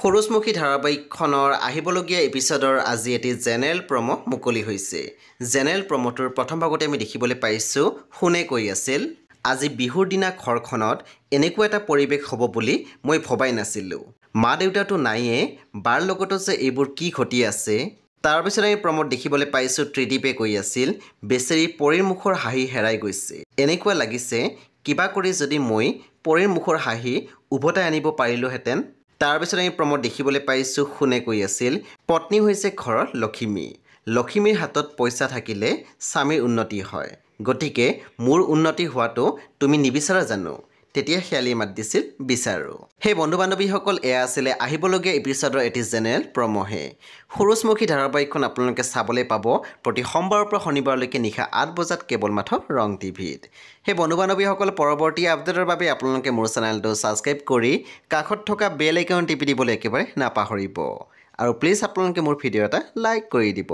সূৰুজমুখী ধাৰাবাহিকখনৰ আহিবলগীয়া এপিছডৰ আজি এটি জেনেৰেল প্ৰমো মুকলি হৈছে। জেনেৰেল প্ৰমোটোৰ প্ৰথম ভাগতে আমি দেখিবলৈ পাইছোঁ শুনে কৈ আছিল, আজি বিহুৰ দিনা ঘৰখনত এনেকুৱা এটা পৰিৱেশ হ'ব বুলি মই ভবাই নাছিলোঁ। মা দেউতাটো নাইয়ে, বাৰ লগতো যে এইবোৰ কি ঘটি আছে। তাৰপিছত আমি প্ৰমোত দেখিবলৈ পাইছোঁ ত্ৰিদীপে কৈ আছিল, বেচেৰি পৰীৰ মুখৰ হাঁহি হেৰাই গৈছে। এনেকুৱা লাগিছে কিবা কৰি যদি মই পৰীৰ মুখৰ হাঁহি উভতাই আনিব পাৰিলোহেঁতেন। তাৰপিছত আমি প্ৰমোত দেখিবলৈ পাইছোঁ শুনে কৈ আছিল, পত্নী হৈছে ঘৰৰ লখিমী। লখিমীৰ হাতত পইচা থাকিলে স্বামীৰ উন্নতি হয়। গতিকে মোৰ উন্নতি হোৱাটো তুমি নিবিচাৰা জানো? তেতিয়া শেৱালিয়ে মাত দিছিল, বিচাৰোঁ। সেই বন্ধু বান্ধৱীসকল, এয়া আছিলে আহিবলগীয়া এপিছডৰ এটি জেনেৰেল প্ৰমোহে। সূৰুজমুখী ধাৰাবাহিকখন আপোনালোকে চাবলৈ পাব প্ৰতি সোমবাৰৰ পৰা শনিবাৰলৈকে নিশা 8 বজাত কেৱল মাত্ৰ ৰং টিভিত। সেই বন্ধু বান্ধৱীসকল, পৰৱৰ্তী আপডেটৰ বাবে আপোনালোকে মোৰ চেনেলটো ছাবস্ক্ৰাইব কৰি কাষত থকা বেল আইকন টিপি দিবলৈ একেবাৰে নাপাহৰিব। আৰু প্লিজ আপোনালোকে মোৰ ভিডিঅ' এটা লাইক কৰি দিব।